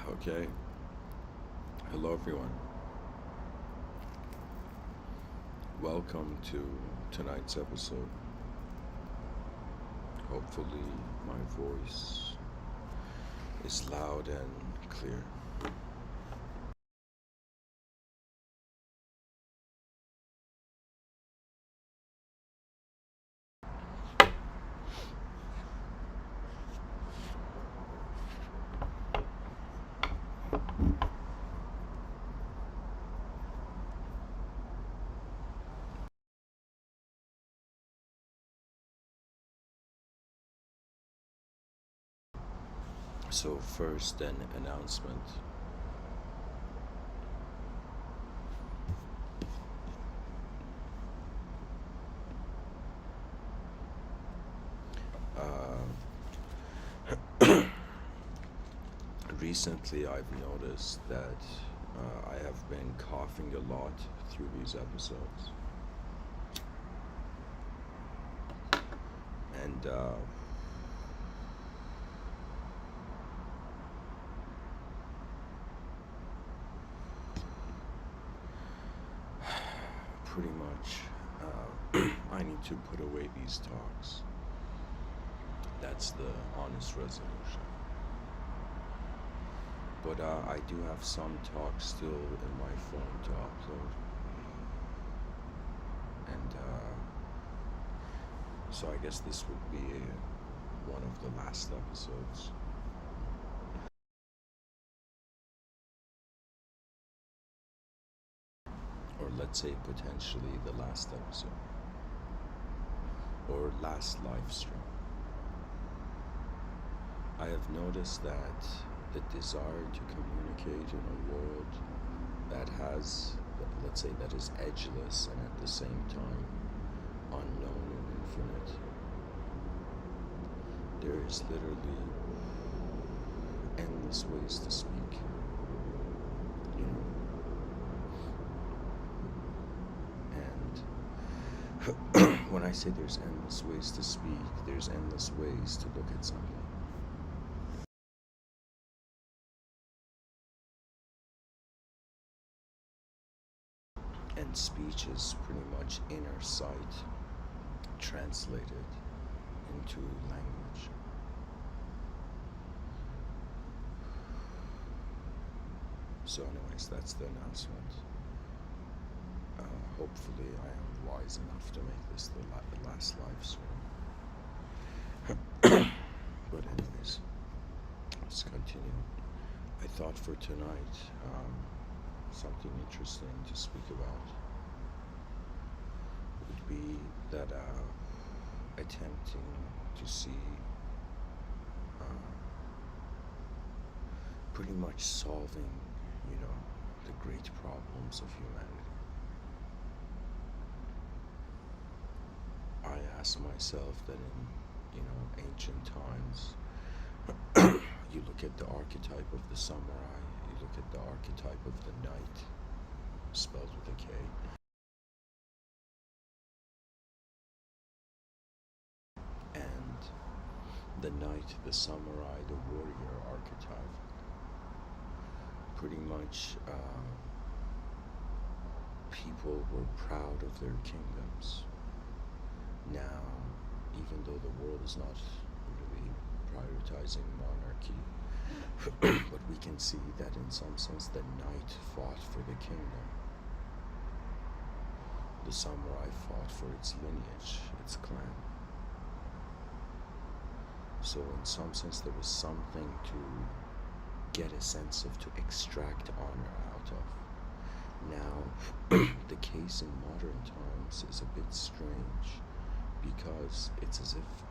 Okay. Hello, everyone. Welcome to tonight's episode. Hopefully, my voice is loud and clear. So, first, an announcement. Recently, I've noticed that I have been coughing a lot through these episodes. And pretty much, I need to put away these talks. That's the honest resolution. But I do have some talks still in my phone to upload. And so I guess this would be one of the last episodes. Or let's say potentially the last episode. Or last live stream. I have noticed that the desire to communicate in a world that has, let's say, that is edgeless and at the same time unknown and infinite. There is literally endless ways to speak, you know. And when I say there's endless ways to speak, there's endless ways to look at something. And speech is pretty much inner sight translated into language. So anyways, that's the announcement. Hopefully I am wise enough to make this the last live stream. But anyways, let's continue. I thought for tonight, something interesting to speak about would be that attempting to see pretty much solving, the great problems of humanity. I ask myself that in, ancient times, you look at the archetype of the samurai, you look at the archetype of the knight, spelled with a K. And the knight, the samurai, the warrior archetype, pretty much people were proud of their kingdoms. Now, even though the world is not really prioritizing monarchy, but we can see that in some sense the knight fought for the kingdom. The samurai fought for its lineage, its clan. So in some sense there was something to get a sense of, to extract honor out of. Now, the case in modern times is a bit strange because it's as if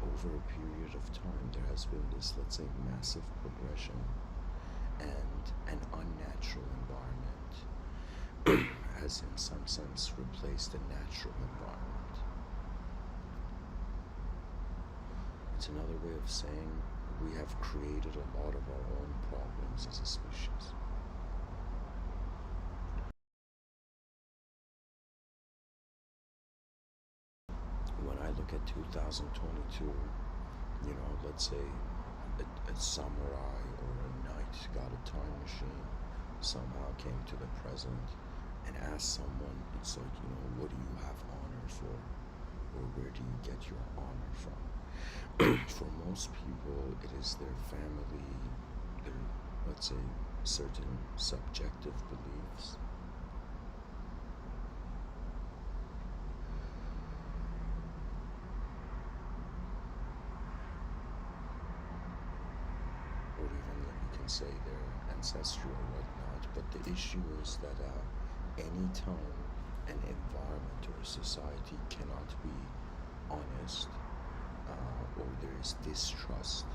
over a period of time there has been this, let's say, massive progression and an unnatural environment has in some sense replaced a natural environment. It's another way of saying we have created a lot of our own problems as a species. When I look at 2022, let's say a samurai or a knight got a time machine, somehow came to the present, and asked someone, it's like, what do you have honor for? Or where do you get your honor from? For most people, it is their family, their, let's say, certain subjective beliefs. Or even you can say their ancestry or whatnot. But the issue is that any time an environment or a society cannot be honest, or there is distrust,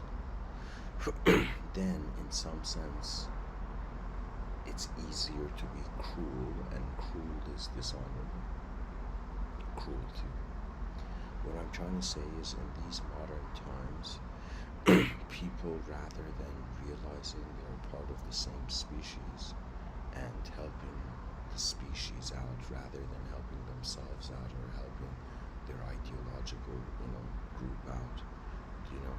then in some sense it's easier to be cruel, and cruel is dishonorable. Cruelty. What I'm trying to say is, in these modern times, people, rather than realizing they're part of the same species and helping the species out rather than helping themselves out or helping their ideological, group out, you know,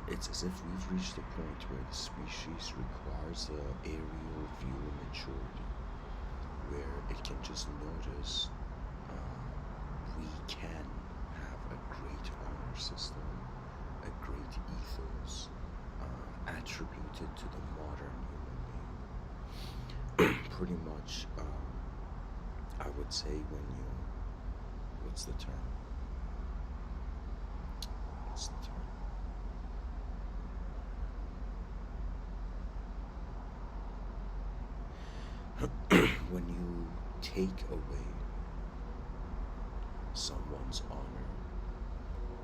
it's as if we've reached a point where the species requires a aerial view maturity, where it can just notice we can have a great honor system, a great ethos, attributed to the modern human being. Pretty much, I would say what's the term? What's the term? When you take away someone's honor,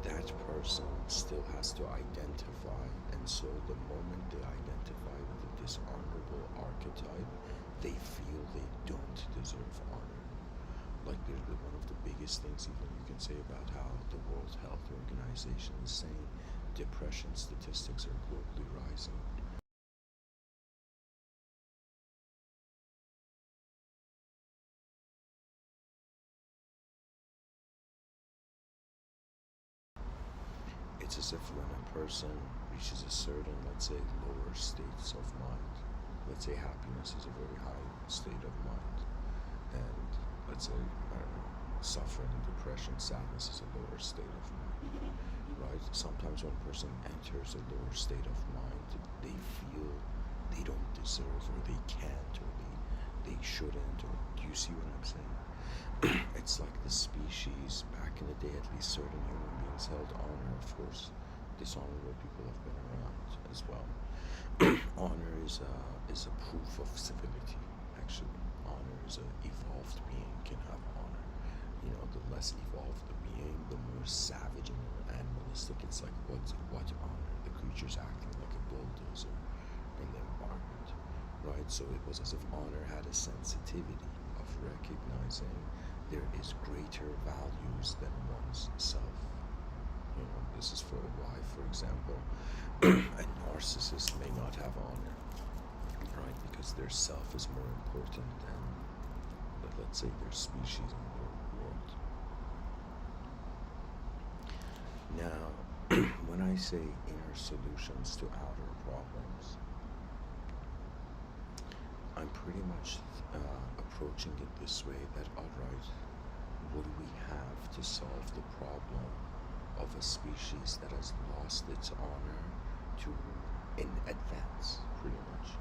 that person still has to identify, and so the moment they identify with a dishonorable archetype, they feel they don't deserve honor. Like one of the biggest things even you can say about how the World Health Organization is saying depression statistics are globally rising. It's as if when a person reaches a certain, let's say, lower states of mind, let's say happiness is a very high state of mind, and let's say, I don't know, suffering, depression, sadness is a lower state of mind, right? Sometimes when a person enters a lower state of mind, they feel they don't deserve, or they can't, or they shouldn't, or do you see what I'm saying? It's like the species back in the day, at least certain human beings held honor. Of course, dishonorable people have been around as well. Honor is a proof of civility. Actually, honor is a evolved being can have honor. The less evolved the being, the more savage and more animalistic. It's like what honor? The creature's acting like a bulldozer in the environment, right? So it was as if honor had a sensitivity of recognizing there is greater values than one's self. This is for why, for example, a narcissist may not have honor, right? Because their self is more important than, let's say, their species in the world. Now, when I say inner solutions to outer problems, I'm pretty much approaching it this way, that alright, what do we have to solve the problem of a species that has lost its honor to in advance, pretty much?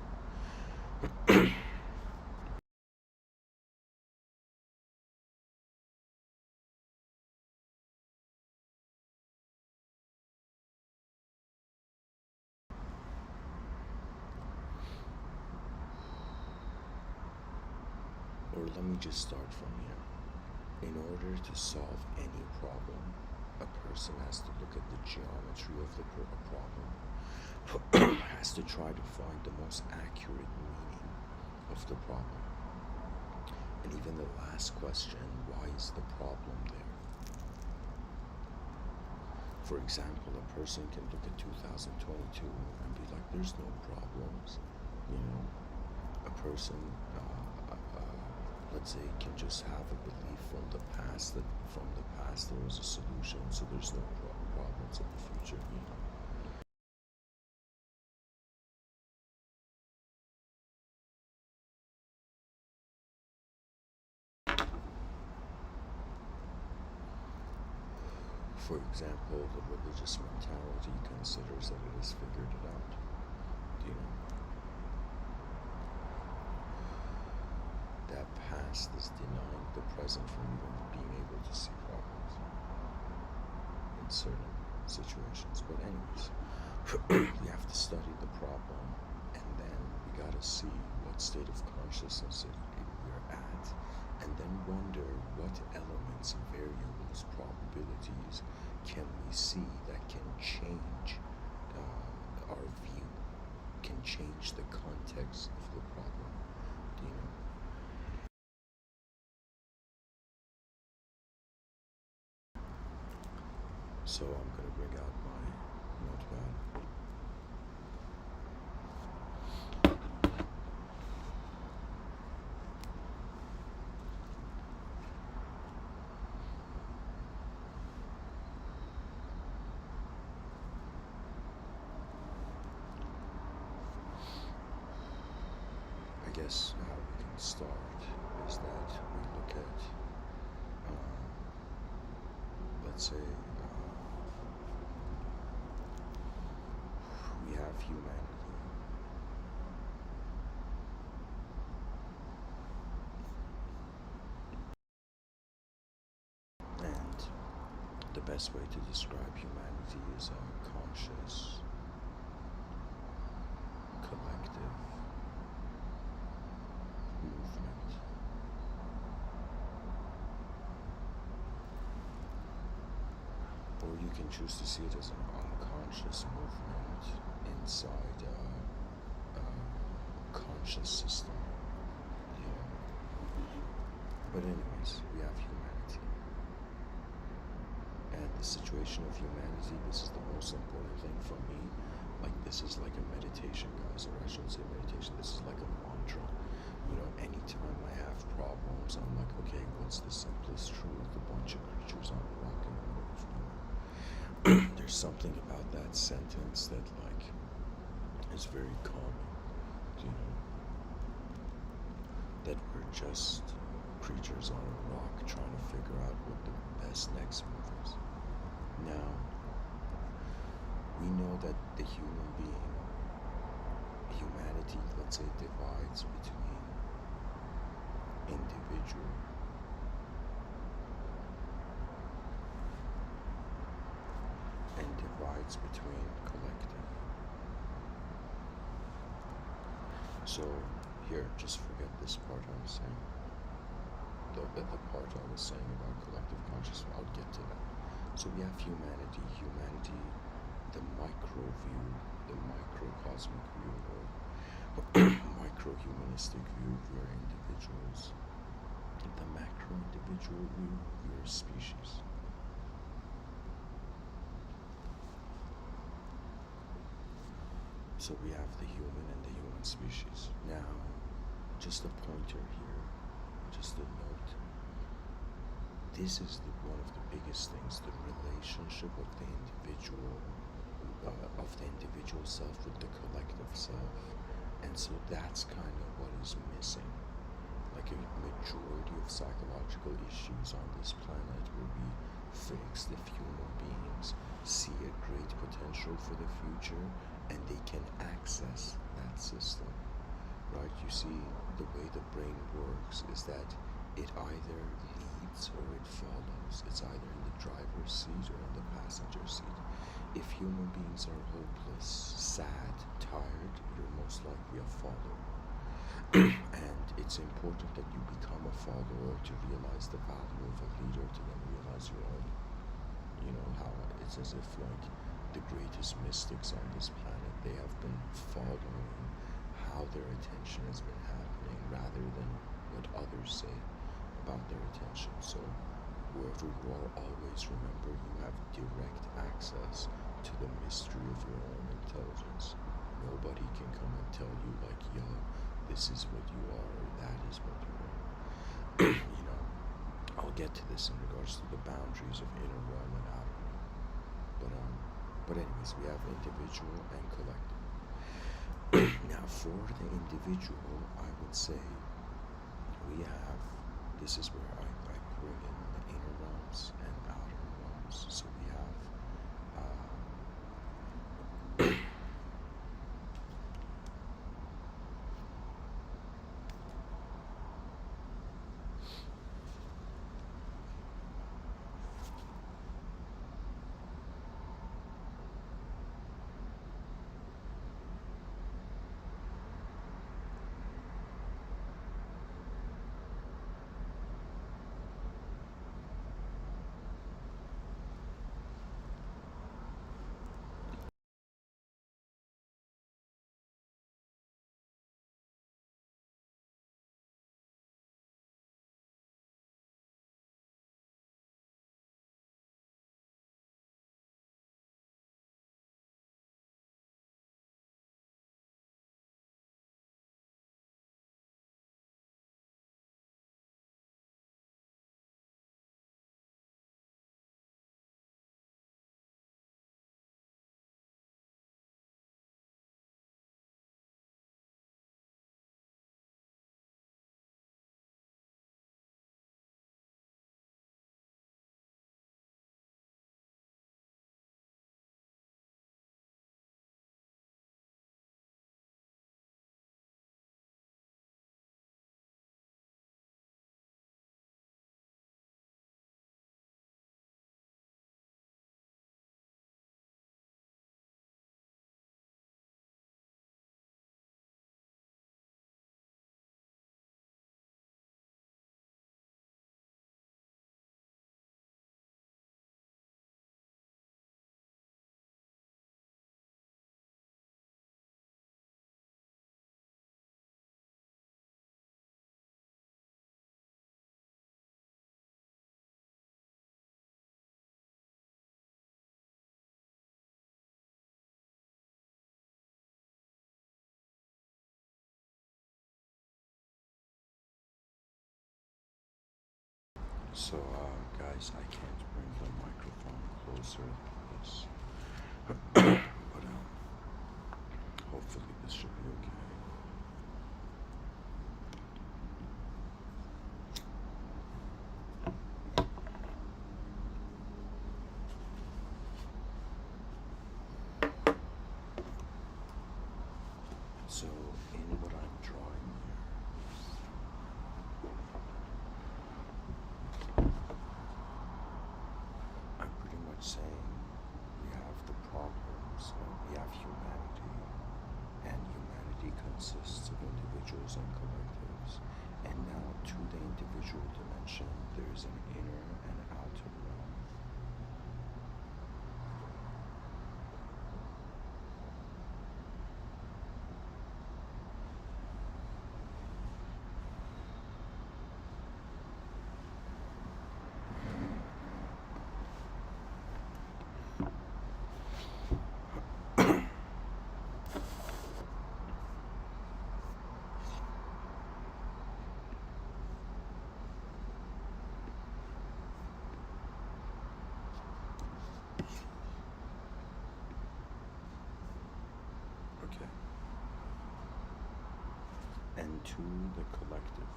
Or let me just start from here. In order to solve any problem, a person has to look at the geometry of the problem, has to try to find the most accurate meaning of the problem. And even the last question, why is the problem there? For example, a person can look at 2022 and be like, there's no problems. A person, let's say, can just have a belief from the past that from the past there was a solution, so there's no problems in the future. For example, the religious mentality considers that it has figured it out. You know, that past is denying the present from even being able to see problems in certain situations. But anyways, we have to study the problem, and then we gotta see what state of consciousness we're at, and then wonder what elements, variables, probabilities can we see that can change our view, can change the context of the problem. You know, so I'm gonna bring out my notepad. I guess how we can start is that we look at, let's say, we have humanity. And the best way to describe humanity is a conscious, collective movement. Or you can choose to see it as an unconscious movement inside a conscious system. You know? But anyways, we have humanity. And the situation of humanity, this is the most important thing for me. Like, this is like a meditation, guys, or I shouldn't say meditation, this is like a mantra. You know, anytime I have problems, I'm like, okay, what's the simplest truth? A bunch of creatures on a rock in the middle of nowhere. There's something about that sentence that, like, is very calming, you know, that we're just creatures on a rock trying to figure out what the best next move is. Now, we know that the human being, humanity, let's say, divides between individual and divides between collective. So here, just forget this part I was saying. The part I was saying about collective consciousness, I'll get to that. So we have humanity, the micro view, the microcosmic view, or micro-humanistic view, we are individuals. The macro-individual view, we are a species. So we have the human and the human species. Now, just a pointer here, just a note. This is one of the biggest things, the relationship of the individual self with the collective self. And so that's kind of what is missing. Like, a majority of psychological issues on this planet will be fixed if human beings see a great potential for the future and they can access that system, right? You see, the way the brain works is that it either leads or it follows. It's either in the driver's seat or in the passenger seat. If human beings are hopeless, sad, tired, you're most likely a follower. And it's important that you become a follower to realize the value of a leader, to then realize your own. You know, how it's as if, like, the greatest mystics on this planet, they have been following how their attention has been happening rather than what others say about their attention. So whoever you are, always remember you have direct access to the mystery of your own intelligence. Nobody can come and tell you, like, yo, this is what you are, or that is what you are. You know, I'll get to this in regards to the boundaries of inner realm and outer realm. But anyways, we have individual and collective. Now, for the individual, I would say we have, this is where I bring in the inner realms and outer realms. So we have So, guys, I can't bring the microphone closer than this, but hopefully this should be okay. So, in what I'm drawing here, I'm pretty much saying we have the problems, we have humanity, and humanity consists of individuals and collectives. And now, to the individual dimension, there's an inner and outer realm. Okay. And to the collective,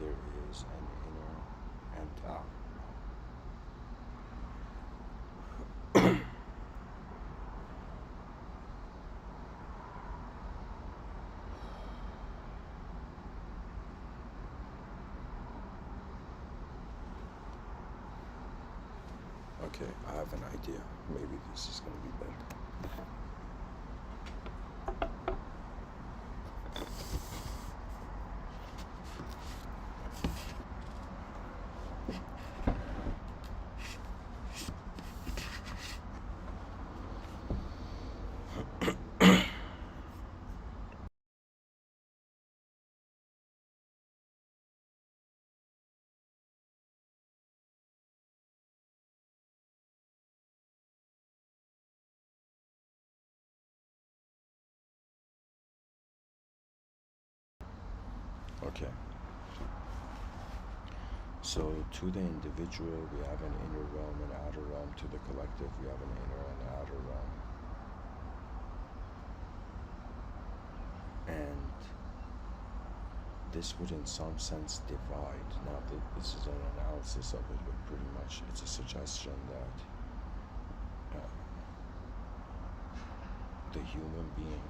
there is an inner and outer realm. Okay, I have an idea. Maybe this is going to be better. Okay. So to the individual, we have an inner realm and outer realm. To the collective, we have an inner and outer realm. And this would in some sense divide. Now this is an analysis of it, but pretty much it's a suggestion that the human being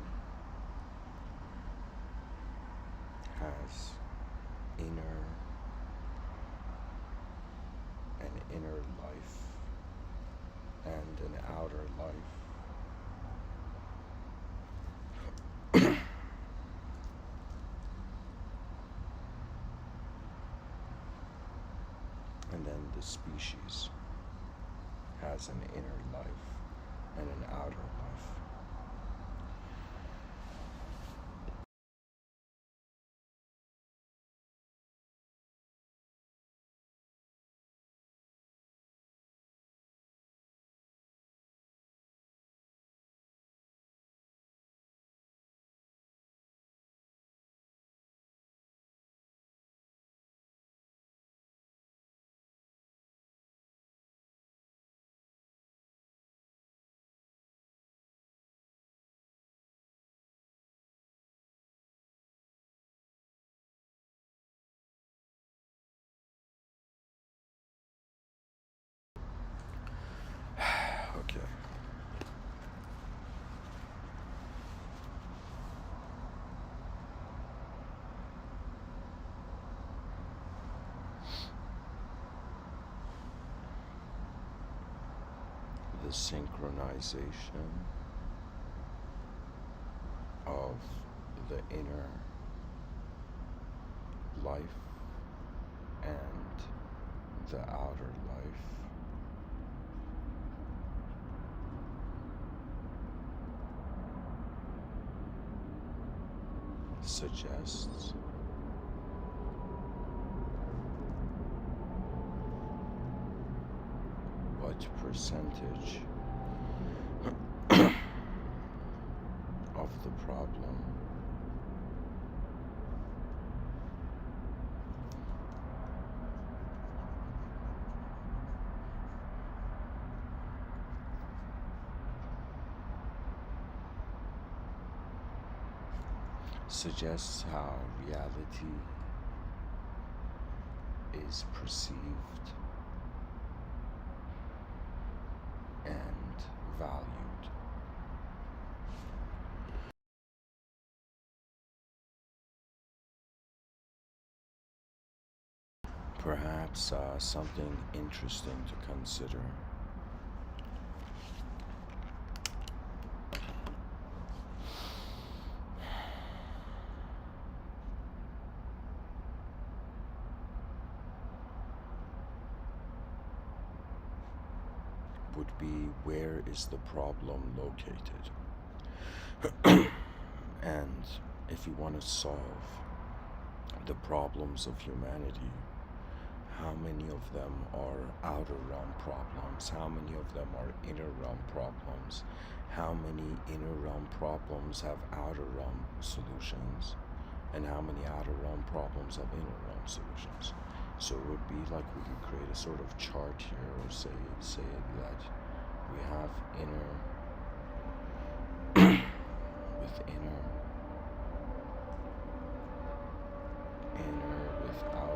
has an inner life and an outer life. And then the species has an inner life and an outer life. Okay. The synchronization of the inner life and the outer life suggests what percentage of the problem suggests how reality is perceived and valued. Perhaps something interesting to consider would be, where is the problem located? And if you want to solve the problems of humanity, how many of them are outer realm problems? How many of them are inner realm problems? How many inner realm problems have outer realm solutions? And how many outer realm problems have inner realm solutions? So it would be like we could create a sort of chart here, or say that we have inner with inner, inner with outer.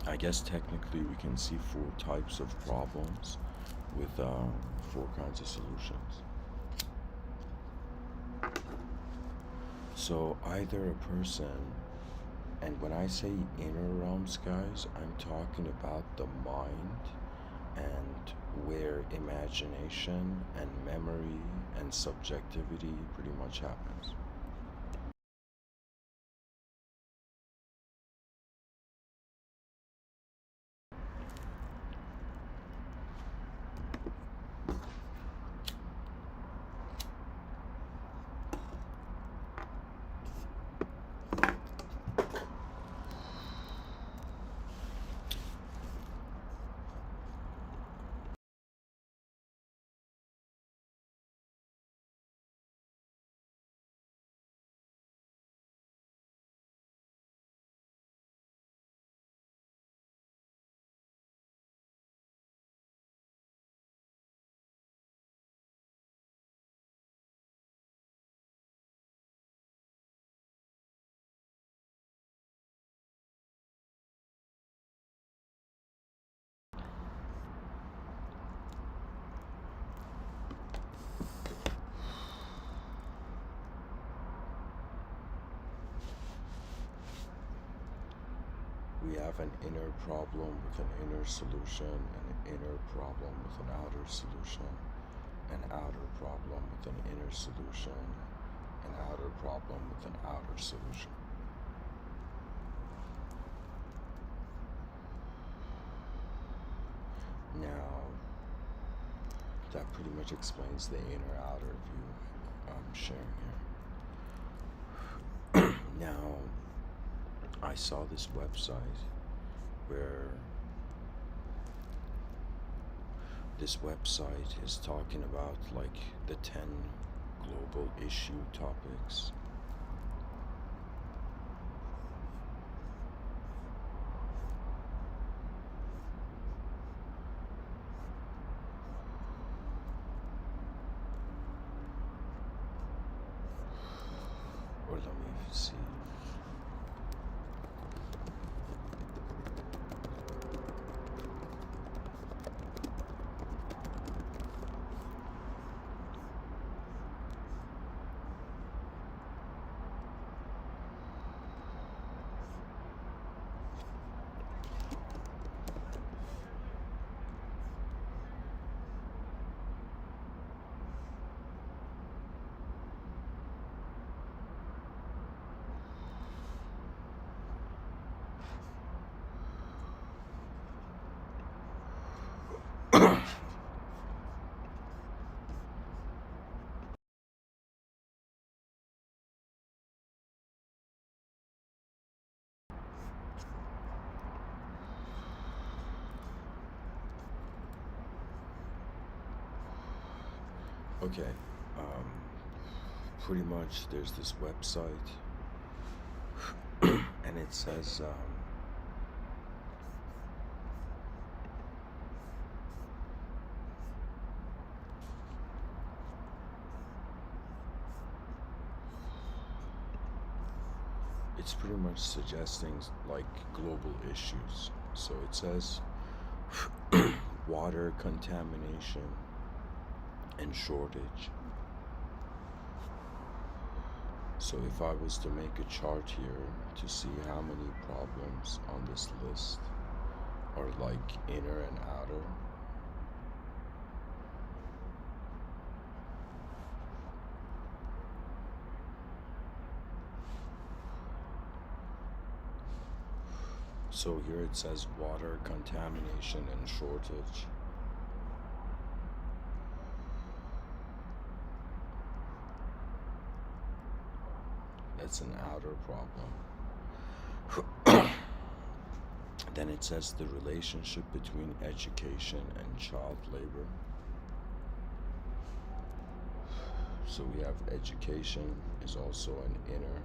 I guess technically we can see four types of problems with four kinds of solutions. So either a person, and when I say inner realms, guys, I'm talking about the mind and where imagination and memory and subjectivity pretty much happens. We have an inner problem with an inner solution, and an inner problem with an outer solution, an outer problem with an inner solution, an outer problem with an outer solution. Now, that pretty much explains the inner outer view I'm sharing here. Now, I saw this website where this website is talking about like the 10 global issue topics. Or let me see. Okay, um, pretty much there's this website, and it says, it's pretty much suggesting like global issues. So it says water contamination and shortage. So if I was to make a chart here to see how many problems on this list are like inner and outer, so here it says water contamination and shortage. That's an outer problem. Then it says the relationship between education and child labor. So we have education is also an inner.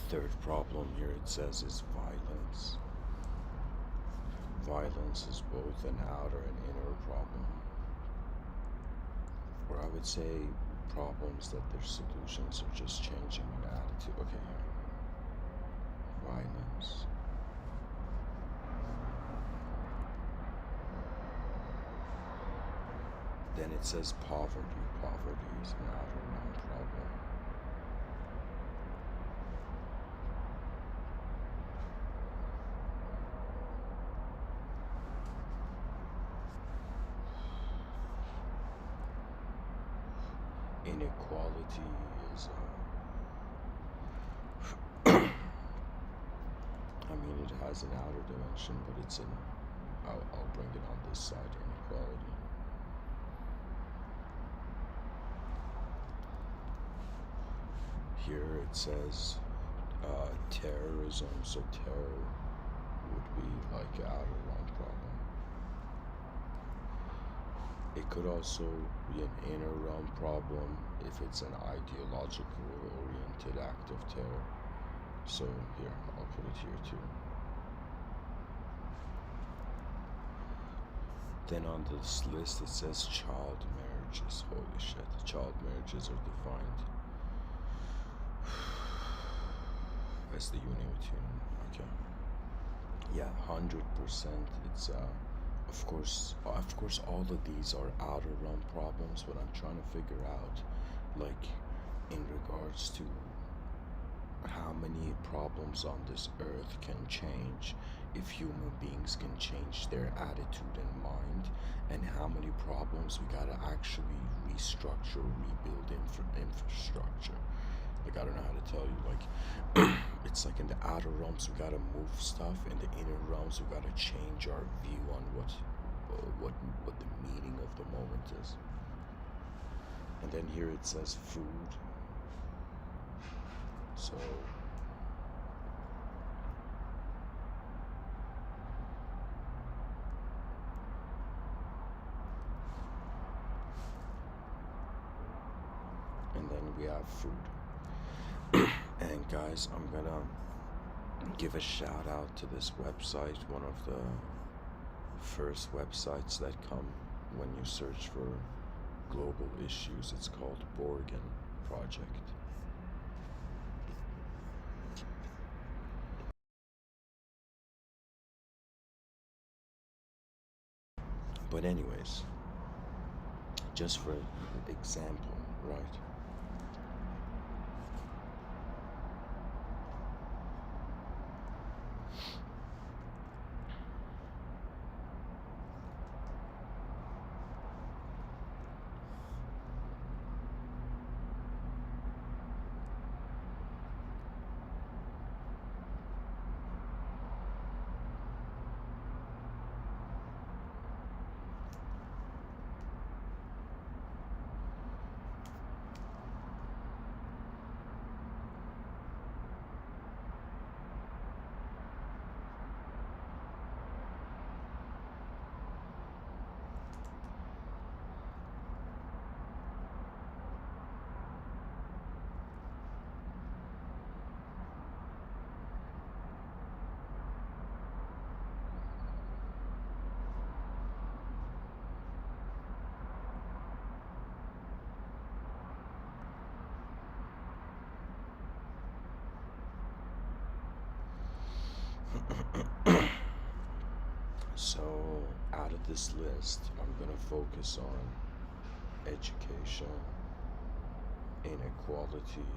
The third problem here it says is violence. Violence is both an outer and inner problem. Or I would say problems that their solutions are just changing an attitude. Okay, here. Violence. Then it says poverty. Poverty is an outer non-problem. Inequality is I mean it has an outer dimension, but it's in I'll bring it on this side, inequality. Here it says terrorism, so terror would be like outer realm problem. It could also be an inner realm problem if it's an ideological oriented act of terror. So here, I'll put it here too. Then on this list it says child marriages. Holy shit, child marriages are defined as the union between, okay. Yeah, 100%. It's of course, all of these are outer realm problems. But I'm trying to figure out, like, in regards to how many problems on this earth can change if human beings can change their attitude and mind, and how many problems we gotta actually restructure, rebuild infrastructure. Like, I don't know how to tell you, like, it's like in the outer realms we gotta move stuff, in the inner realms we gotta change our view on what the meaning of the moment is. And then here it says food. So and then we have food. And guys, I'm gonna give a shout out to this website, one of the first websites that come when you search for global issues. It's called Borgen Project. But anyways, just for example, right? this list, I'm gonna focus on education, inequality,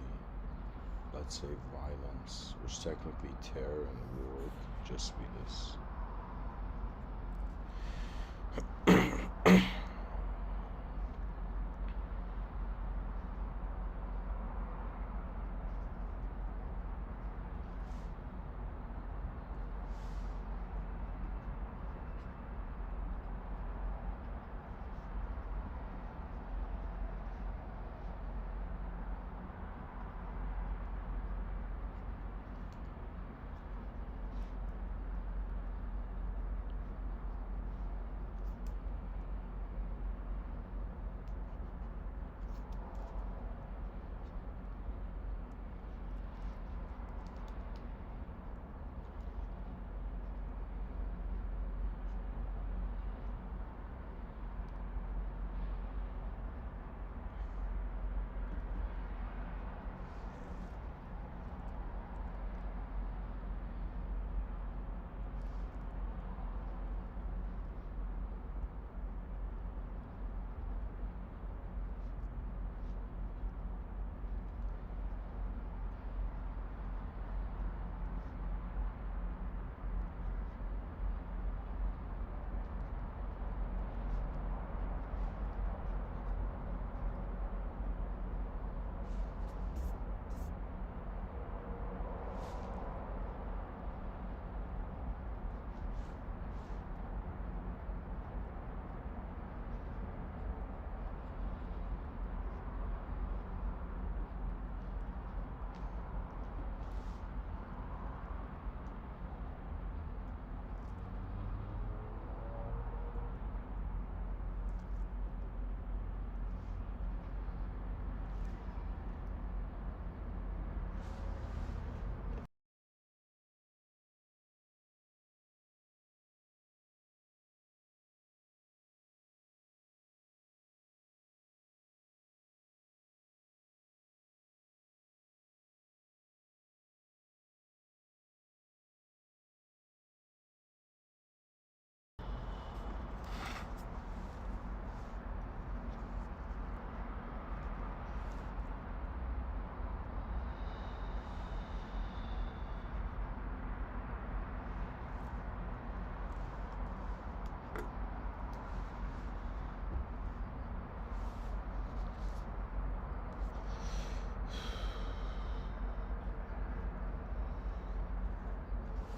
let's say violence, which technically terror and war could just be this.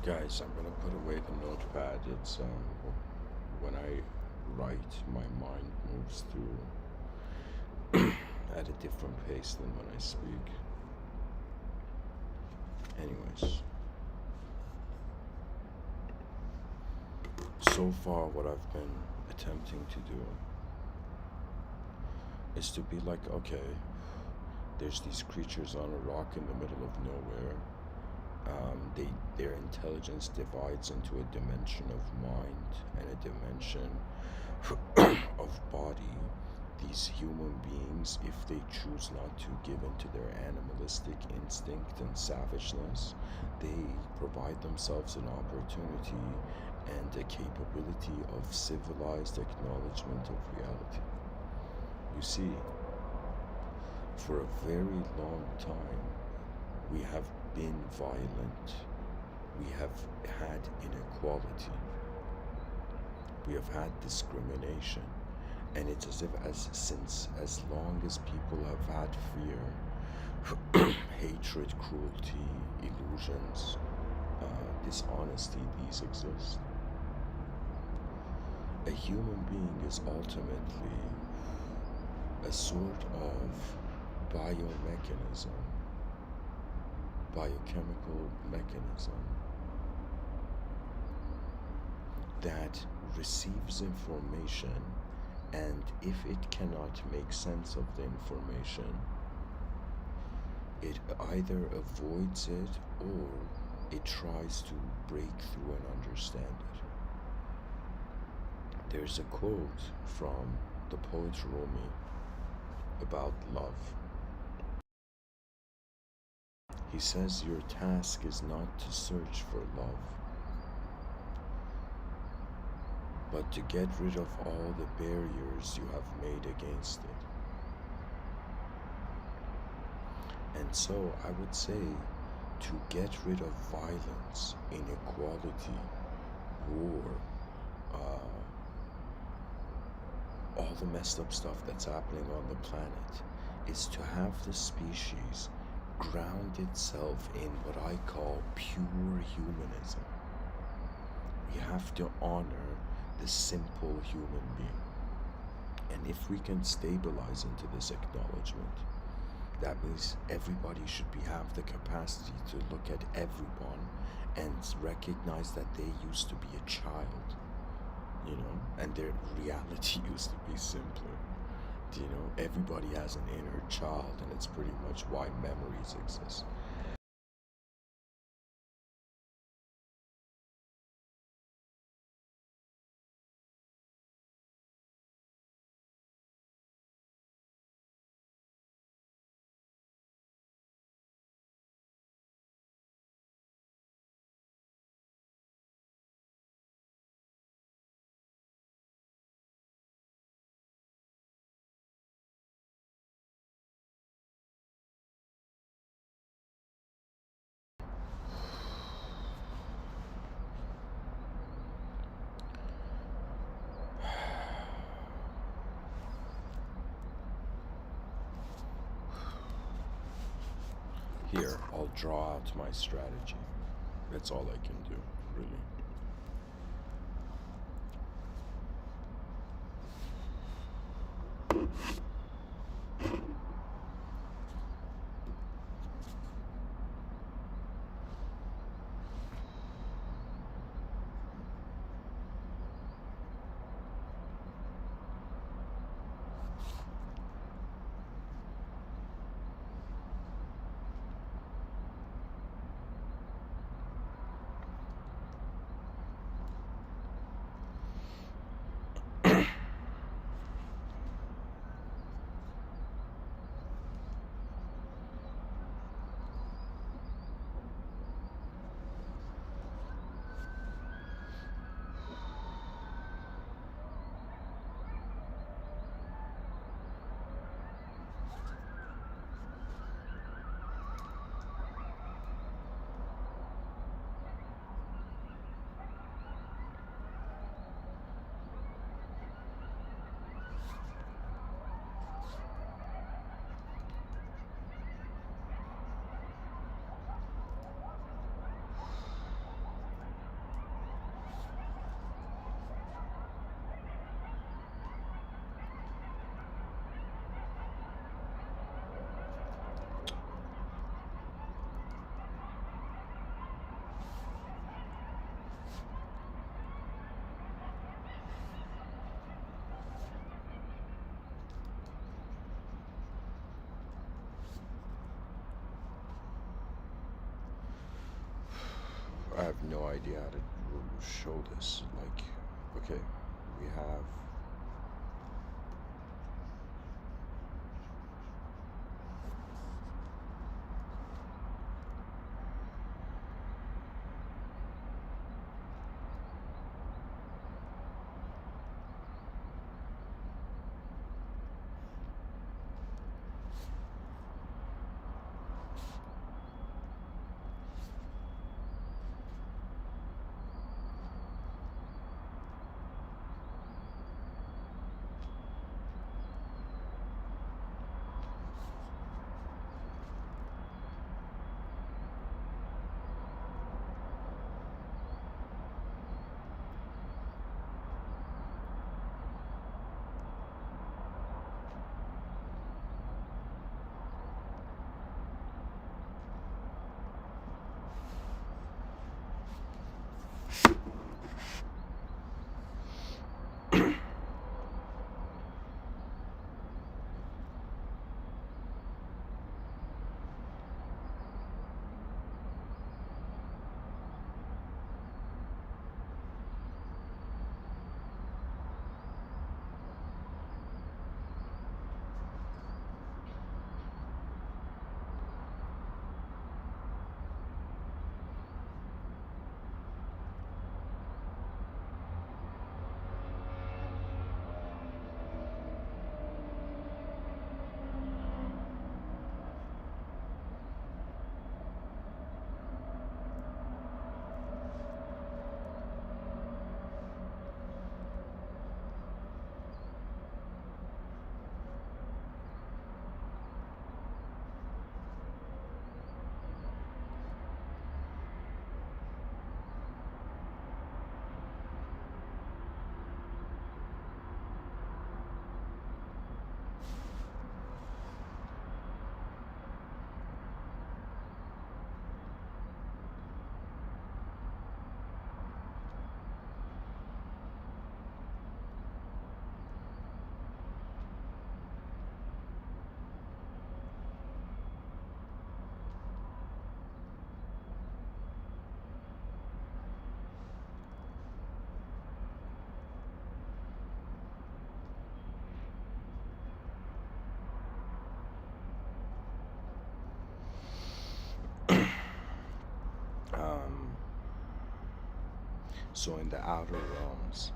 Guys, I'm gonna put away the notepad. It's when I write, my mind moves through at a different pace than when I speak. Anyways, so far what I've been attempting to do is to be like, okay, there's these creatures on a rock in the middle of nowhere. Their intelligence divides into a dimension of mind and a dimension of body. These human beings, if they choose not to give into their animalistic instinct and savageness, they provide themselves an opportunity and a capability of civilized acknowledgement of reality. You see, for a very long time, we have been violent. We have had inequality. We have had discrimination. And it's as if as long as people have had fear, hatred, cruelty, illusions, dishonesty, these exist. A human being is ultimately a sort of biomechanism, biochemical mechanism that receives information, and if it cannot make sense of the information, it either avoids it or it tries to break through and understand it. There's a quote from the poet Rumi about love. He says, your task is not to search for love. but to get rid of all the barriers you have made against it. And so I would say to get rid of violence, inequality, war, all the messed up stuff that's happening on the planet, is to have the species ground itself in what I call pure humanism. We have to honor the simple human being. And if we can stabilize into this acknowledgement, that means everybody should have the capacity to look at everyone and recognize that they used to be a child, and their reality used to be simpler. Everybody has an inner child, and it's pretty much why memories exist. Here, I'll draw out my strategy. That's all I can do, really. I have no idea how to show this. Like, okay, we have So in the outer realms,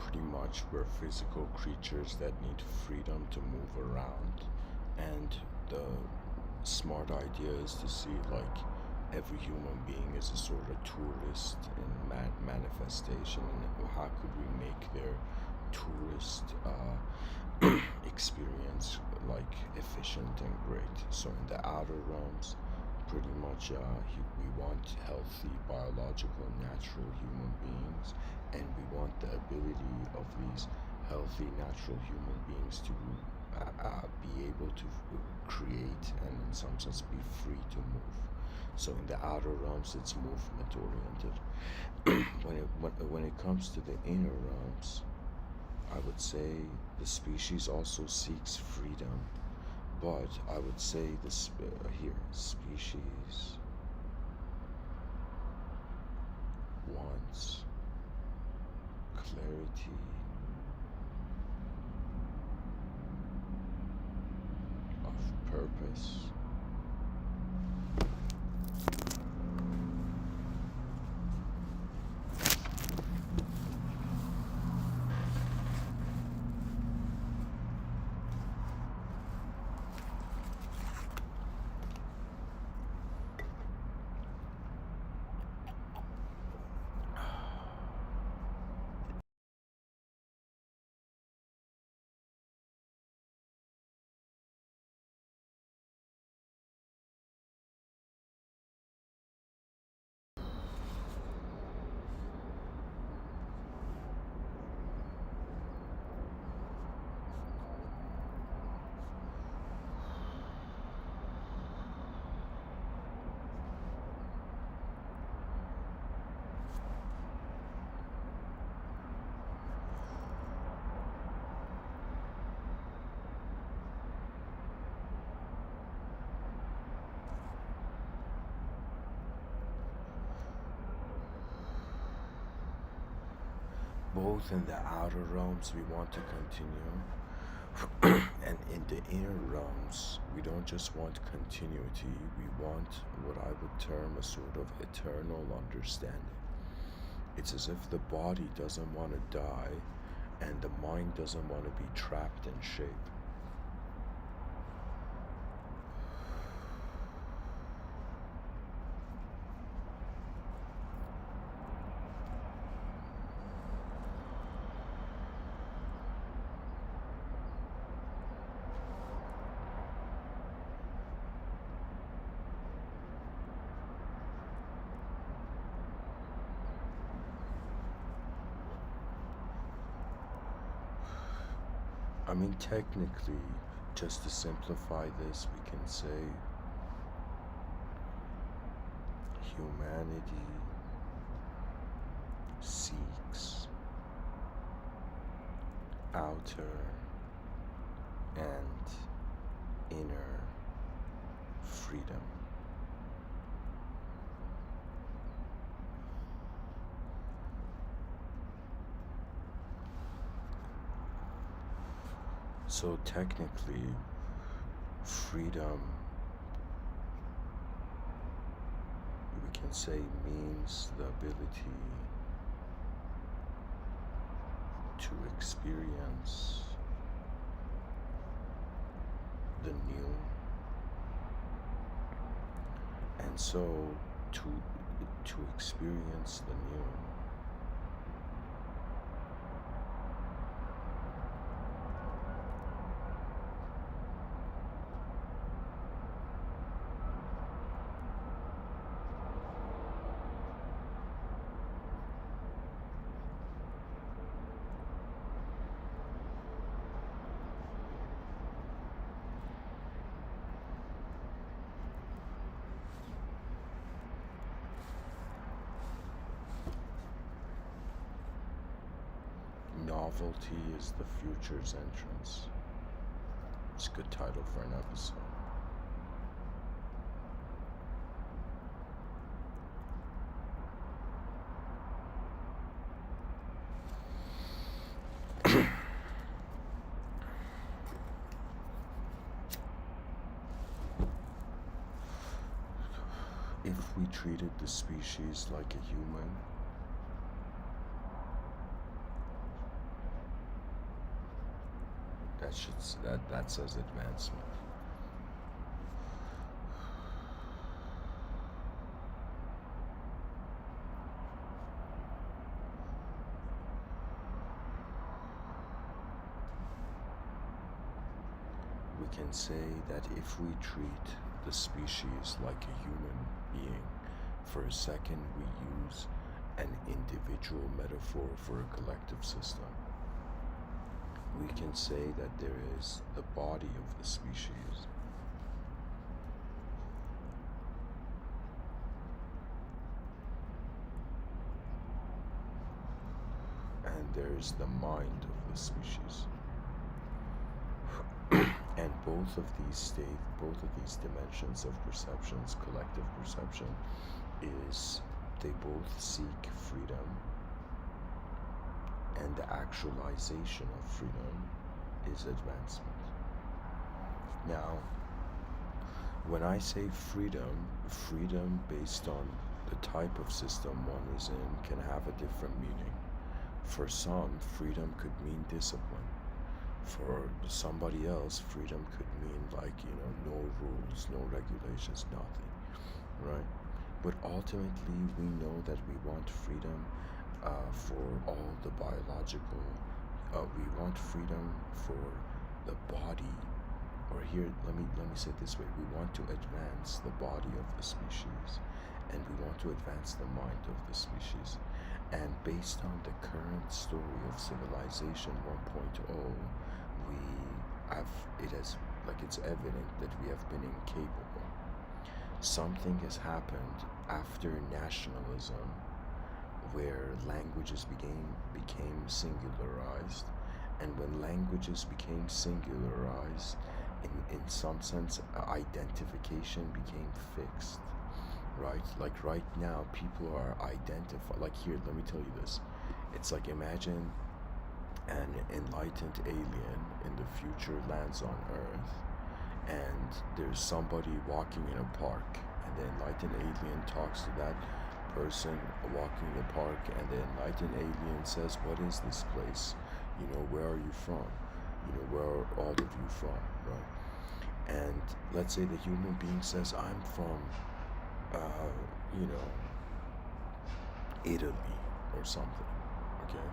pretty much we're physical creatures that need freedom to move around, and the smart idea is to see like every human being is a sort of tourist in manifestation, and how could we make their tourist experience like efficient and great. So in the outer realms, pretty much we want healthy biological natural human beings, and we want the ability of these healthy natural human beings to be able to create and in some sense be free to move. So in the outer realms, it's movement oriented. When it comes to the inner realms, I would say the species also seeks freedom, but I would say this here species wants clarity of purpose. Both in the outer realms we want to continue, and in the inner realms we don't just want continuity, we want what I would term a sort of eternal understanding. It's as if the body doesn't want to die and the mind doesn't want to be trapped in shape. I mean, technically, just to simplify this, we can say humanity seeks outer and inner freedom. So technically, freedom, we can say, means the ability to experience the new, and so to experience the new, novelty is the future's entrance. It's a good title for an episode. if we treated the species like a human, that says advancement. We can say that if we treat the species like a human being, for a second we use an individual metaphor for a collective system. We can say that there is the body of the species, and there's the mind of the species. And both of these dimensions of perceptions, collective perception, they both seek freedom, and the actualization of freedom is advancement. Now, when I say freedom based on the type of system one is in can have a different meaning. For some, freedom could mean discipline. For somebody else, freedom could mean no rules, no regulations, nothing, right? But ultimately, we know that we want freedom for all the biological. We want freedom for the body. Or here, let me say it this way: we want to advance the body of the species, and we want to advance the mind of the species. And based on the current story of civilization 1.0, it's evident that we have been incapable. Something has happened after nationalism, where languages became singularized, and when languages became singularized, in some sense, identification became fixed. Right? Like right now, people are identified. Like here, let me tell you this. It's like imagine an enlightened alien in the future lands on Earth, and there's somebody walking in a park, and the enlightened alien talks to that person walking in the park, and the enlightened alien says, "What is this place? Where are you from? Where are all of you from?" Right? And let's say the human being says, "I'm from Italy," or something. Okay.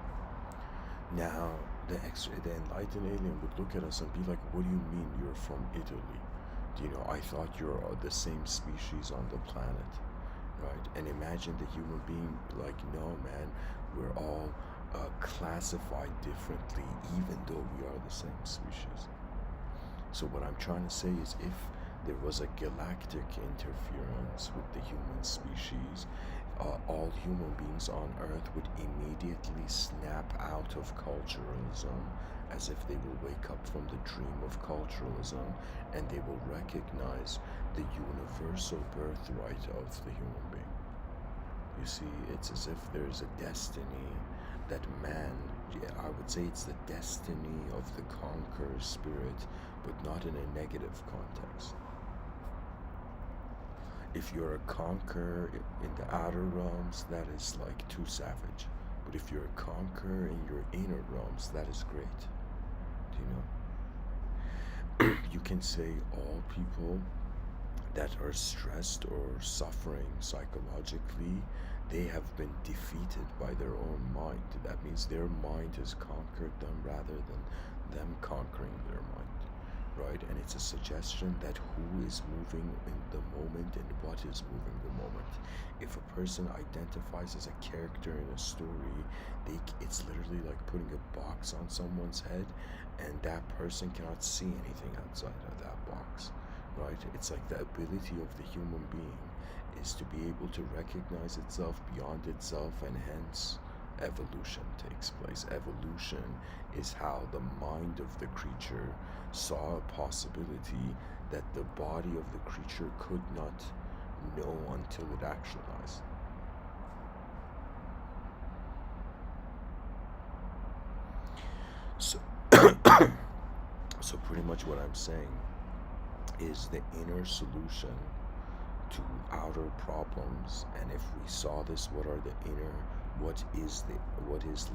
Now the enlightened alien would look at us and be like, "What do you mean you're from Italy? I thought you're the same species on the planet." Right? And imagine the human being like, "No, man, we're all classified differently, even though we are the same species." So what I'm trying to say is, if there was a galactic interference with the human species, all human beings on Earth would immediately snap out of culturalism, as if they will wake up from the dream of culturalism, and they will recognize the universal birthright of the human being. You see, it's as if there's a destiny that man, I would say it's the destiny of the conqueror spirit, but not in a negative context. If you're a conqueror in the outer realms, that is like too savage. But if you're a conqueror in your inner realms, that is great. Do you know? You can say all people that are stressed or suffering psychologically, they have been defeated by their own mind. That means their mind has conquered them rather than them conquering their mind. Right? And it's a suggestion that who is moving in the moment and what is moving the moment. If a person identifies as a character in a story, it's literally like putting a box on someone's head, and that person cannot see anything outside of that box. Right? It's like the ability of the human being is to be able to recognize itself beyond itself, and hence evolution takes place. Evolution is how the mind of the creature saw a possibility that the body of the creature could not know until it actualized. So, so pretty much what I'm saying is the inner solution to outer problems, and if we saw this, what are the inner, what is,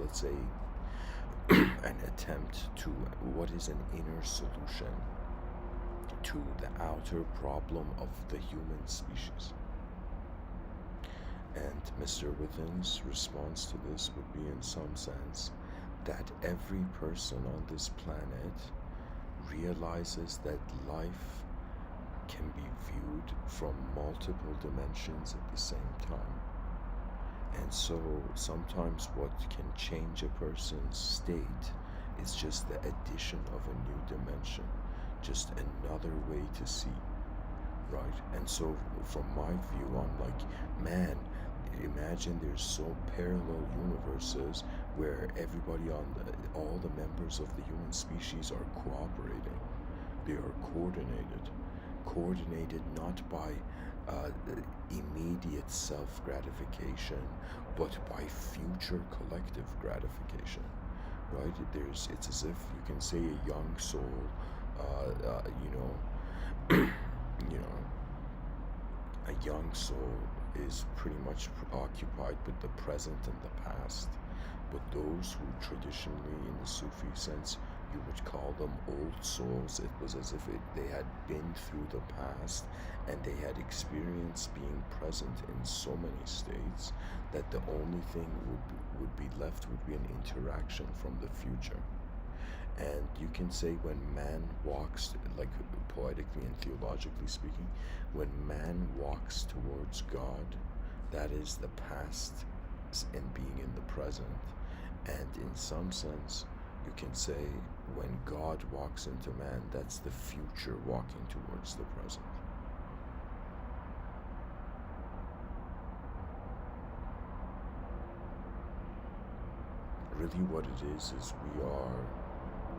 let's say, an attempt to, what is an inner solution to the outer problem of the human species. And Mr. Within's response to this would be, in some sense, that every person on this planet realizes that life can be viewed from multiple dimensions at the same time. And so sometimes what can change a person's state is just the addition of a new dimension, just another way to see, right? And so from my view, I'm like, man, imagine there's so parallel universes where everybody all the members of the human species are cooperating. They are coordinated not by immediate self-gratification, but by future collective gratification, right? It's as if you can say a young soul, you know, you know, a young soul is pretty much preoccupied with the present and the past. But those who traditionally, in the Sufi sense, you would call them old souls, it was as if they had been through the past and they had experienced being present in so many states that the only thing would be left would be an interaction from the future. And you can say when man walks, like poetically and theologically speaking, when man walks towards God, that is the past and being in the present. And in some sense, you can say when God walks into man, that's the future walking towards the present. Really what it is we are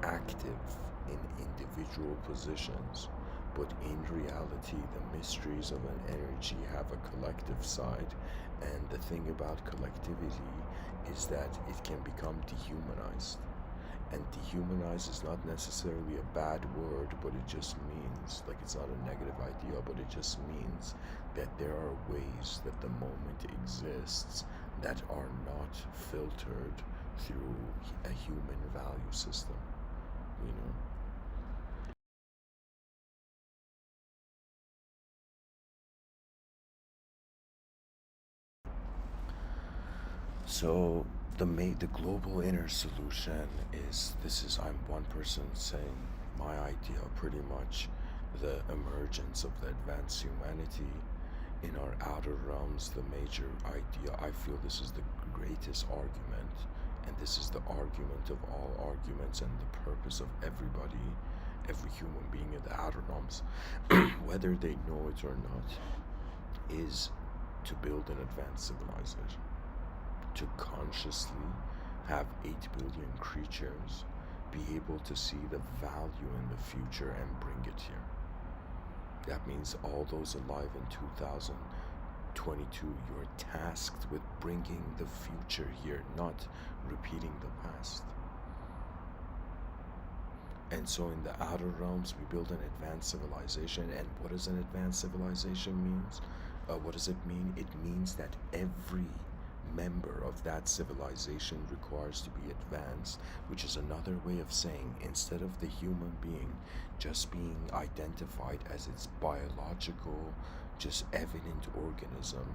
active in individual positions, but in reality the mysteries of an energy have a collective side, and the thing about collectivity is that it can become dehumanized. And dehumanize is not necessarily a bad word, but it just means, like, it's not a negative idea, but it just means that there are ways that the moment exists that are not filtered through a human value system, you know. So the global inner solution is, this is, I'm one person saying my idea, pretty much the emergence of the advanced humanity in our outer realms. The major idea, I feel this is the greatest argument, and this is the argument of all arguments, and the purpose of everybody, every human being in the outer realms, whether they know it or not, is to build an advanced civilization, to consciously have 8 billion creatures be able to see the value in the future and bring it here. That means all those alive in 2022, you're tasked with bringing the future here, not repeating the past. And so in the outer realms, we build an advanced civilization. And what does an advanced civilization means? What does it mean? It means that every member of that civilization requires to be advanced, which is another way of saying, instead of the human being just being identified as its biological, just evident organism,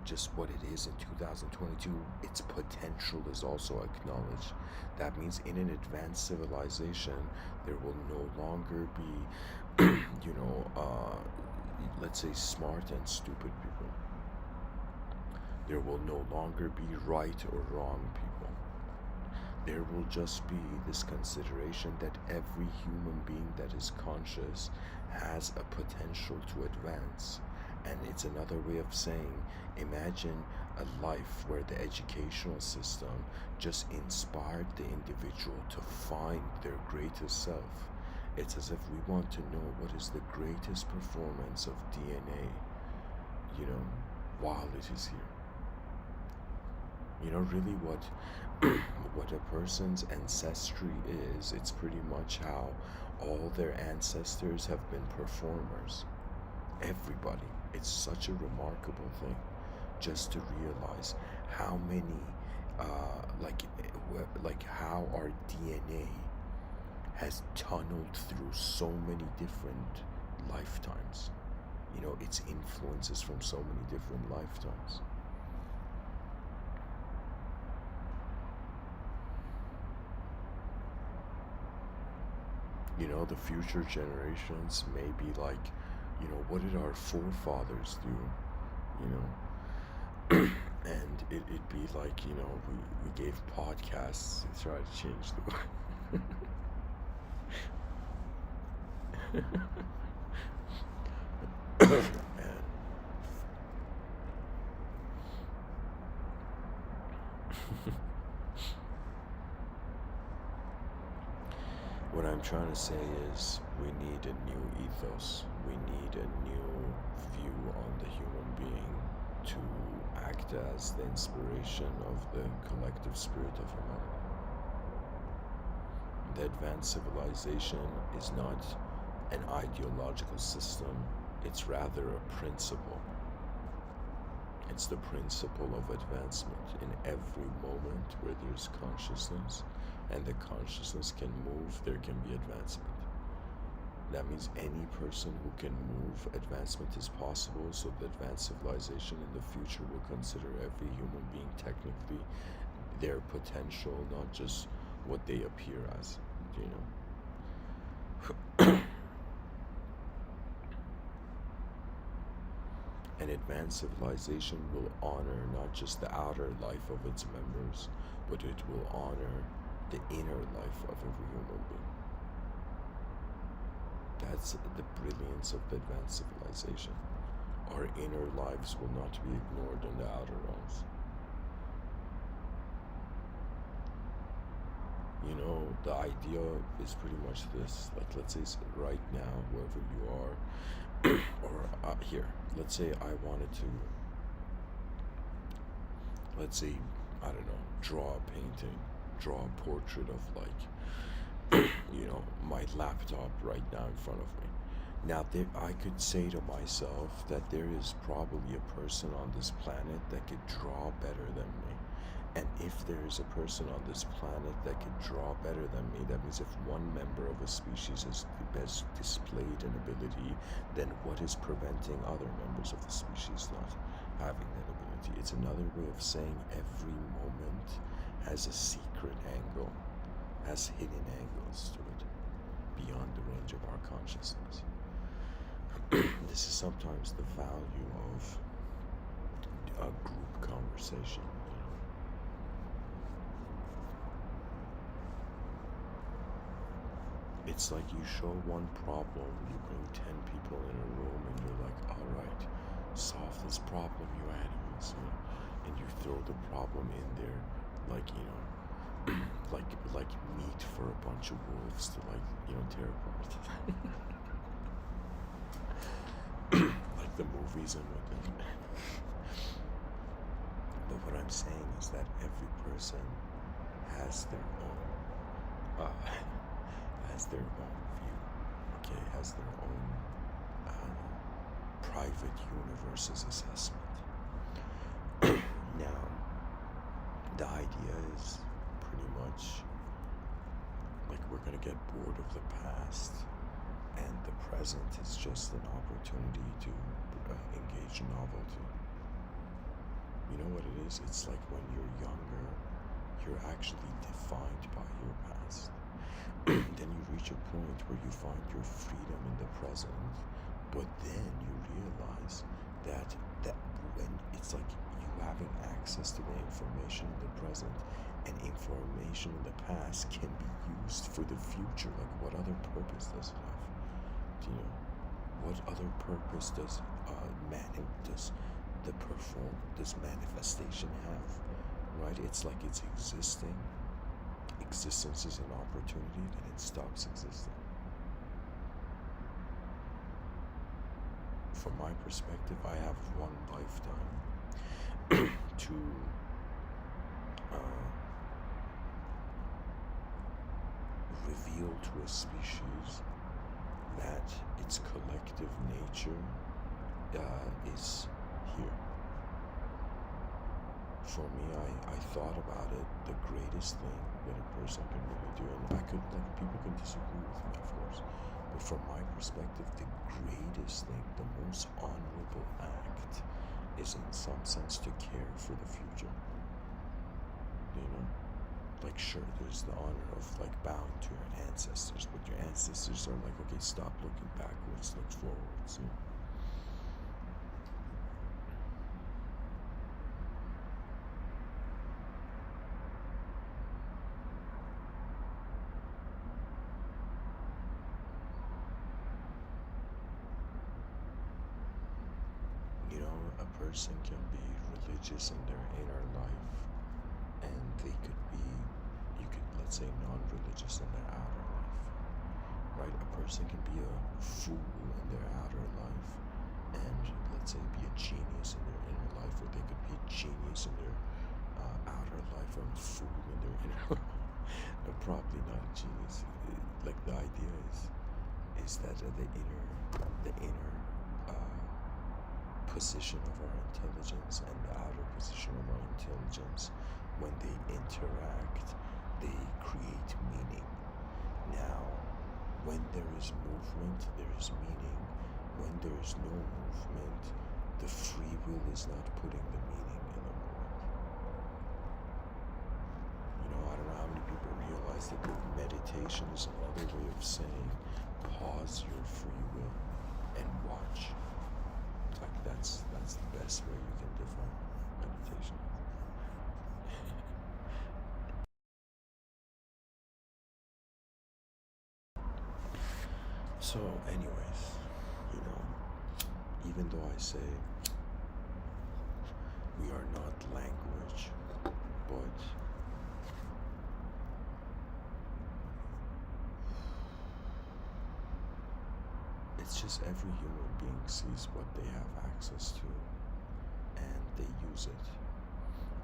just what it is in 2022, its potential is also acknowledged. That means in an advanced civilization, there will no longer be, let's say, smart and stupid people. There will no longer be right or wrong people. There will just be this consideration that every human being that is conscious has a potential to advance. And it's another way of saying, imagine a life where the educational system just inspired the individual to find their greatest self. It's as if we want to know what is the greatest performance of DNA, while it is here. Really what a person's ancestry is, it's pretty much how all their ancestors have been performers. everybody. It's such a remarkable thing just to realize how many, like how our DNA has tunneled through so many different lifetimes. You know, its influences from so many different lifetimes. You know, the future generations may be like, you know, what did our forefathers do? You know, and it'd be like, you know, we gave podcasts to try to change the world. And what I'm trying to say is we need a new ethos. We need a new view on the human being to act as the inspiration of the collective spirit of humanity. The advanced civilization is not an ideological system, it's rather a principle. It's the principle of advancement. In every moment where there's consciousness and the consciousness can move, there can be advancement. That means any person who can move, advancement is possible, so the advanced civilization in the future will consider every human being technically their potential, not just what they appear as, you know. An advanced civilization will honor not just the outer life of its members, but it will honor the inner life of every human being. That's the brilliance of the advanced civilization. Our inner lives will not be ignored in the outer realms. You know, the idea is pretty much this. Like, let's say right now, wherever you are, or here, let's say I wanted to, let's say, I don't know, draw a painting, draw a portrait of, like, you know, my laptop right now in front of me. Now, I could say to myself that there is probably a person on this planet that could draw better than me. And if there is a person on this planet that could draw better than me, that means if one member of a species has best displayed an ability, then what is preventing other members of the species not having that ability? It's another way of saying every moment has a secret angle, has hidden angles to it, beyond the range of our consciousness. This is sometimes the value of a group conversation. It's like you show one problem, you bring 10 people in a room, and you're like, alright, solve this problem, you animals. You know? And you throw the problem in there, like, you know, like meat for a bunch of wolves to, like, you know, tear apart. Like the movies and whatnot. But what I'm saying is that every person has their own has their own view, okay, has their own private universe's assessment. Now, the idea is pretty much like we're gonna get bored of the past, and the present is just an opportunity to engage in novelty. You know what it is? It's like when you're younger, you're actually defined by your past. Then you reach a point where you find your freedom in the present, but then you realize that when it's like you having access to the information in the present and information in the past can be used for the future. Like, what other purpose does it have? Do you know? What other purpose does this manifestation have? Right? It's like it's existing. Existence is an opportunity, then it stops existing. From my perspective, I have one lifetime to reveal to a species that its collective nature is here. For me, I thought about it. The greatest thing that a person can really do, and people can disagree with me, of course, but from my perspective, the greatest thing, the most honorable act, is in some sense to care for the future. You know, like sure, there's the honor of like bowing to your ancestors, but your ancestors are like, okay, stop looking backwards, look forwards. You know? You know, a person can be religious in their inner life, and they could be, you could, let's say, non-religious in their outer life, right? A person can be a fool in their outer life, and let's say be a genius in their inner life, or they could be a genius in their outer life and a fool in their inner life. They're probably not a genius. Like the idea is that the inner position of our intelligence and the outer position of our intelligence, when they interact, they create meaning. Now, when there is movement, there is meaning. When there is no movement, the free will is not putting the meaning in the moment. You know, I don't know how many people realize that the meditation is another way of saying pause your free will and watch. Like that's the best way you can define meditation. So, anyways, you know, even though I say we are not language, but it's just every human being sees what they have access to and they use it.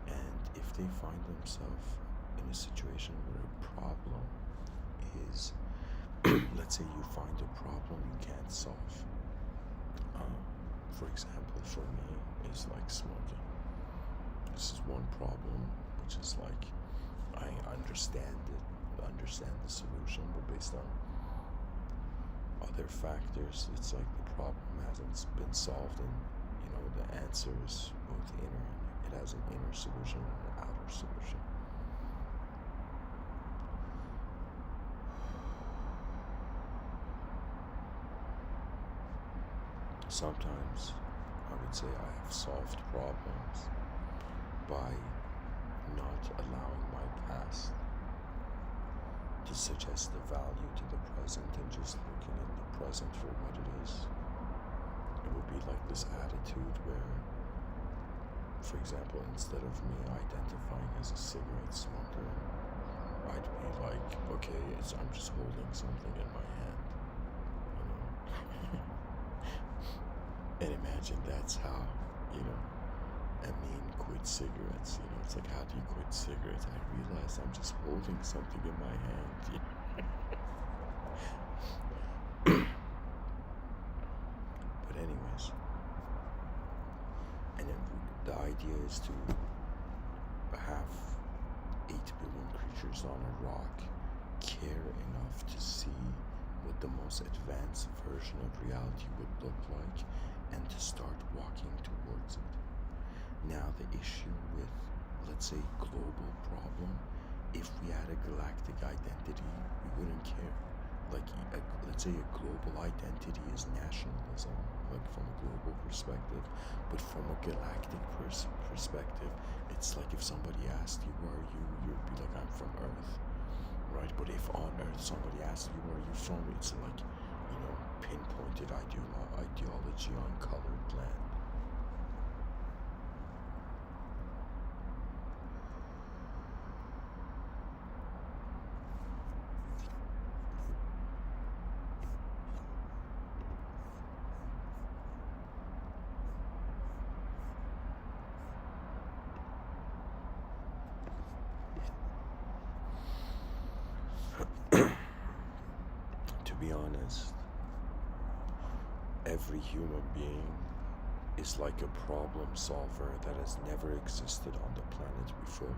And if they find themselves in a situation where a problem is, let's say you find a problem you can't solve. For example, for me, is like smoking. This is one problem, which is like I understand the solution, but based on other factors, it's like the problem hasn't been solved, and you know the answer is both inner. It has an inner solution and an outer solution. Sometimes I would say I have solved problems by not allowing my past to suggest the value to the present and just looking in the present for what it is. It would be like this attitude where, for example, instead of me identifying as a cigarette smoker, I'd be like, okay, I'm just holding something in my hand, you know. And imagine that's how, you know, Amin quit cigarettes. You know, it's like, how do you quit cigarettes? I realized I'm just holding something in my hand. You know? But anyways, and then the idea is to have 8 billion creatures on a rock care enough to see what the most advanced version of reality would look like, and to start walking towards it. Now, the issue with, let's say, global problem, if we had a galactic identity, we wouldn't care. Like, let's say a global identity is nationalism, like from a global perspective, but from a galactic perspective, it's like if somebody asked you, where are you, you'd be like, I'm from Earth, right? But if on Earth somebody asked you, where are you from, it's like, you know, pinpointed ideology on colored land. To be honest, every human being is like a problem solver that has never existed on the planet before.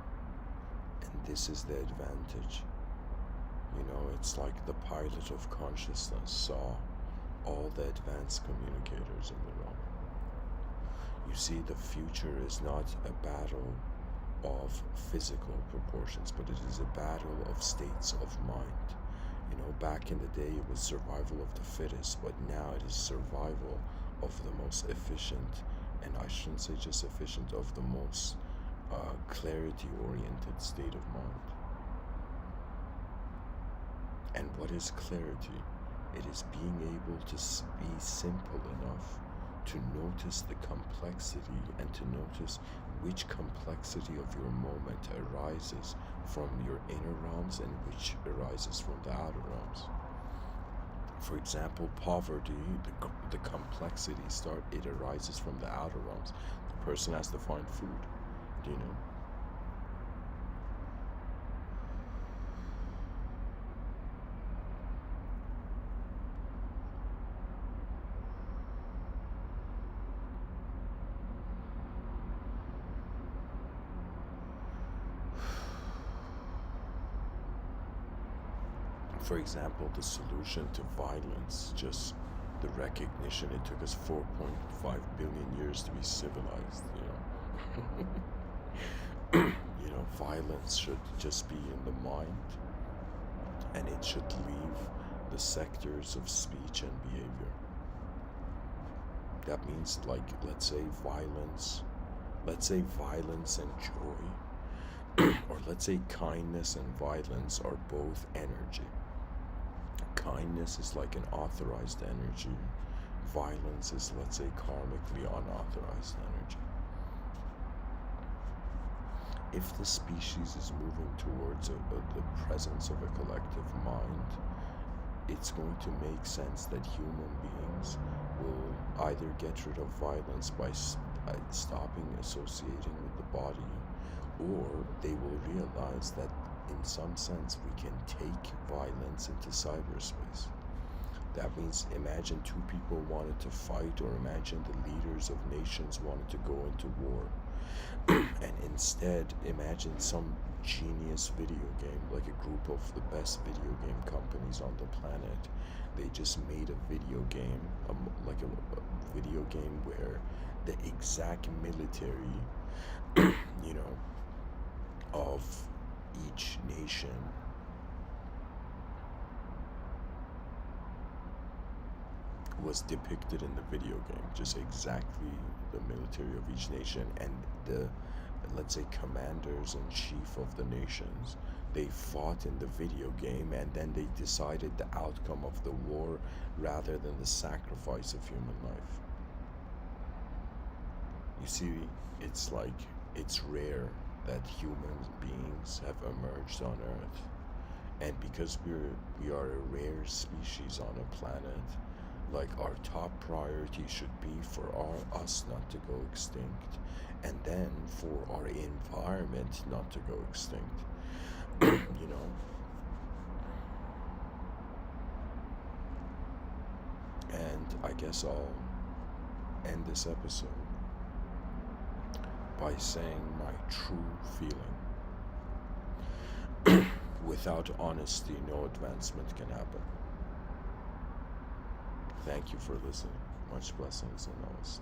And this is the advantage. You know, it's like the pilot of consciousness saw all the advanced communicators in the realm. You see, the future is not a battle of physical proportions, but it is a battle of states of mind. You know, back in the day it was survival of the fittest, but now it is survival of the most efficient, and I shouldn't say just efficient, of the most clarity-oriented state of mind. And what is clarity? It is being able to be simple enough to notice the complexity and to notice which complexity of your moment arises from your inner realms and which arises from the outer realms. For example, poverty, the complexity it arises from the outer realms. The person has to find food, do you know? For example, the solution to violence, just the recognition, it took us 4.5 billion years to be civilized, you know. You know, violence should just be in the mind, and it should leave the sectors of speech and behavior. That means, like, let's say violence and joy, or let's say kindness and violence are both energy. Kindness is like an authorized energy. Violence is, let's say, karmically unauthorized energy. If the species is moving towards the presence of a collective mind, it's going to make sense that human beings will either get rid of violence by stopping associating with the body, or they will realize that in some sense we can take violence into cyberspace. That means, imagine two people wanted to fight, or imagine the leaders of nations wanted to go into war. And instead, imagine some genius video game, like a group of the best video game companies on the planet. They just made a video game, like a video game where the exact military, you know, of each nation was depicted in the video game, just exactly the military of each nation, and the, let's say, commanders and chief of the nations, they fought in the video game, and then they decided the outcome of the war rather than the sacrifice of human life. You see, it's like, it's rare that human beings have emerged on Earth, and because we are a rare species on a planet, like, our top priority should be for us not to go extinct, and then for our environment not to go extinct. You know, and I guess I'll end this episode by saying my true feeling. Without honesty, no advancement can happen. Thank you for listening. Much blessings and namaste.